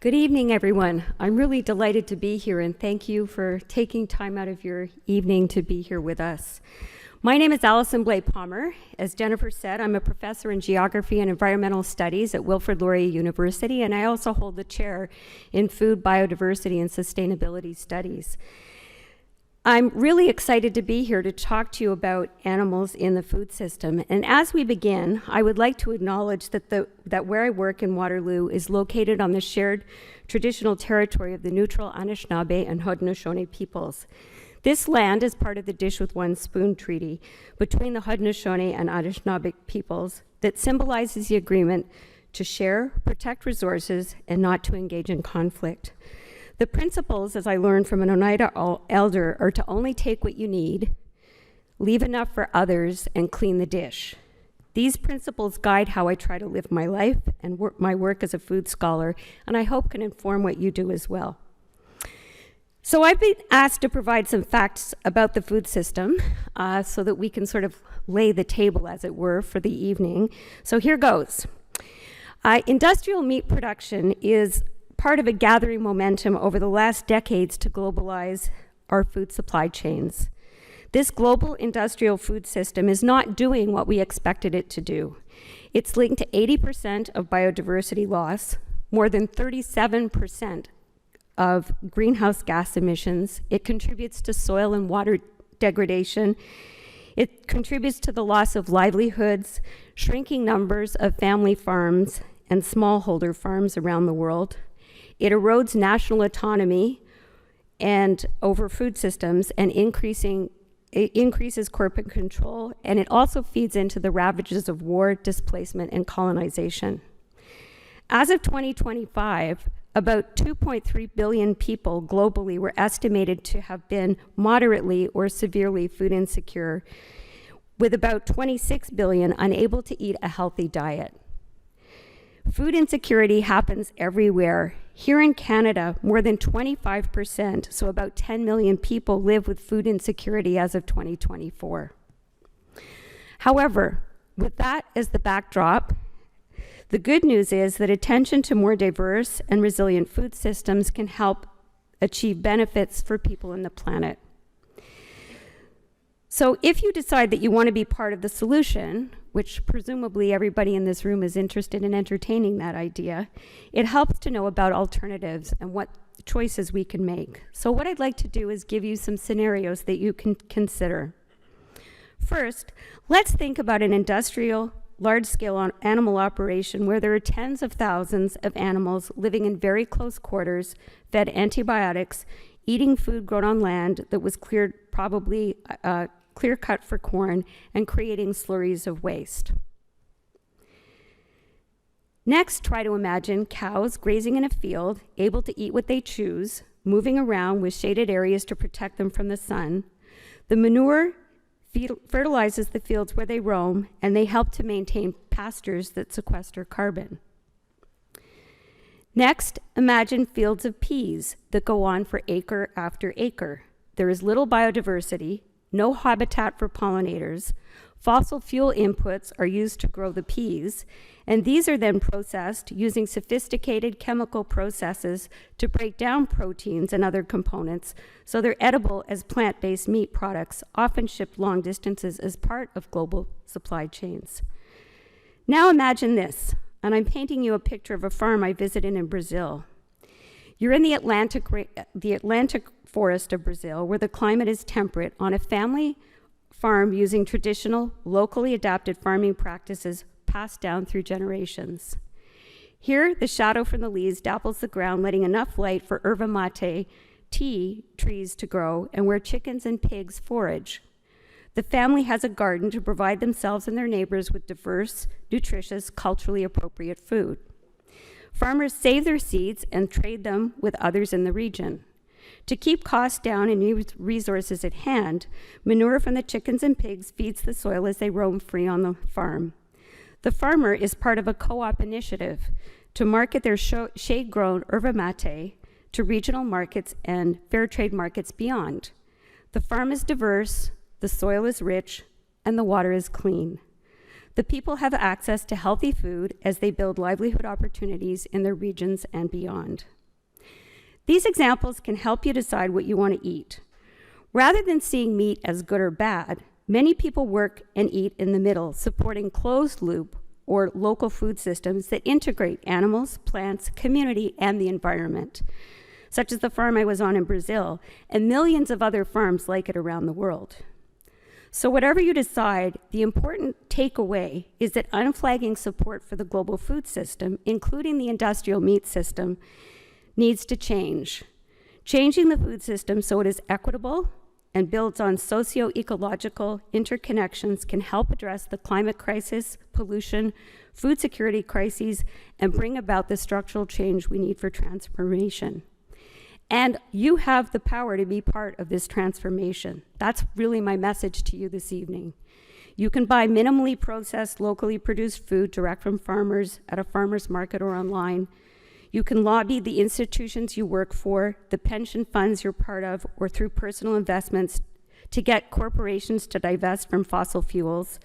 Good evening, everyone. I'm really delighted to be here, and thank you for taking time out of your evening to be here with us. My name is Alison Blay-Palmer. As Jennifer said, I'm a professor in geography and environmental studies at Wilfrid Laurier University, and I also hold the chair in food, biodiversity, and sustainability studies. I'm really excited to be here to talk to you about animals in the food system. And as we begin, I would like to acknowledge that where I work in Waterloo is located on the shared traditional territory of the neutral Anishinaabe and Haudenosaunee peoples. This land is part of the Dish with One Spoon Treaty between the Haudenosaunee and Anishinaabe peoples that symbolizes the agreement to share, protect resources, and not to engage in conflict. The principles, as I learned from an Oneida elder, are to only take what you need, leave enough for others, and clean the dish. These principles guide how I try to live my life and my work as a food scholar, and I hope can inform what you do as well. So I've been asked to provide some facts about the food system so that we can sort of lay the table, as it were, for the evening. So here goes. Industrial meat production is part of a gathering momentum over the last decades to globalize our food supply chains. This global industrial food system is not doing what we expected it to do. It's linked to 80% of biodiversity loss, more than 37% of greenhouse gas emissions. It contributes to soil and water degradation. It contributes to the loss of livelihoods, shrinking numbers of family farms and smallholder farms around the world. It erodes national autonomy and over food systems and it increases corporate control, and it also feeds into the ravages of war, displacement, and colonization. As of 2025, about 2.3 billion people globally were estimated to have been moderately or severely food insecure, with about 26 billion unable to eat a healthy diet. Food insecurity happens everywhere. Here in Canada, more than 25%, so about 10 million people, live with food insecurity as of 2024. However, with that as the backdrop, the good news is that attention to more diverse and resilient food systems can help achieve benefits for people and the planet. So if you decide that you want to be part of the solution, which presumably everybody in this room is interested in entertaining that idea, it helps to know about alternatives and what choices we can make. So what I'd like to do is give you some scenarios that you can consider. First, let's think about an industrial, large-scale animal operation where there are tens of thousands of animals living in very close quarters, fed antibiotics, eating food grown on land that was cleared, probably clear-cut for corn, and creating slurries of waste. Next, try to imagine cows grazing in a field, able to eat what they choose, moving around with shaded areas to protect them from the sun. The manure fertilizes the fields where they roam, and they help to maintain pastures that sequester carbon. Next, imagine fields of peas that go on for acre after acre. There is little biodiversity, no habitat for pollinators. Fossil fuel inputs are used to grow the peas, and these are then processed using sophisticated chemical processes to break down proteins and other components so they're edible as plant-based meat products, often shipped long distances as part of global supply chains. Now imagine this, and I'm painting you a picture of a farm I visited in Brazil. You're in the Atlantic forest of Brazil, where the climate is temperate, on a family farm using traditional, locally adapted farming practices passed down through generations. Here, the shadow from the leaves dapples the ground, letting enough light for erva mate tea trees to grow, and where chickens and pigs forage. The family has a garden to provide themselves and their neighbors with diverse, nutritious, culturally appropriate food. Farmers save their seeds and trade them with others in the region. To keep costs down and use resources at hand, manure from the chickens and pigs feeds the soil as they roam free on the farm. The farmer is part of a co-op initiative to market their shade-grown erva mate to regional markets and fair trade markets beyond. The farm is diverse, the soil is rich, and the water is clean. The people have access to healthy food as they build livelihood opportunities in their regions and beyond. These examples can help you decide what you want to eat. Rather than seeing meat as good or bad, many people work and eat in the middle, supporting closed-loop or local food systems that integrate animals, plants, community, and the environment, such as the farm I was on in Brazil, and millions of other farms like it around the world. So whatever you decide, the important takeaway is that unflagging support for the global food system, including the industrial meat system, needs to change. Changing the food system so it is equitable and builds on socio-ecological interconnections can help address the climate crisis, pollution, food security crises, and bring about the structural change we need for transformation. And you have the power to be part of this transformation. That's really my message to you this evening. You can buy minimally processed, locally produced food direct from farmers at a farmer's market or online. You can lobby the institutions you work for, the pension funds you're part of, or through personal investments to get corporations to divest from fossil fuels.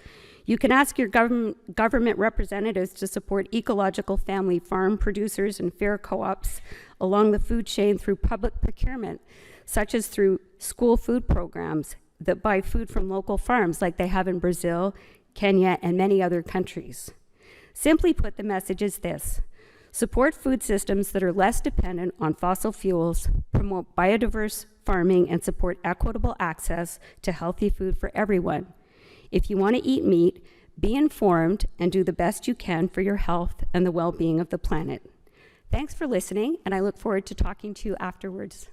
You can ask your government representatives to support ecological family farm producers and fair co-ops along the food chain through public procurement, such as through school food programs that buy food from local farms like they have in Brazil, Kenya, and many other countries. Simply put, the message is this: support food systems that are less dependent on fossil fuels, promote biodiverse farming, and support equitable access to healthy food for everyone. If you want to eat meat, be informed and do the best you can for your health and the well-being of the planet. Thanks for listening, and I look forward to talking to you afterwards.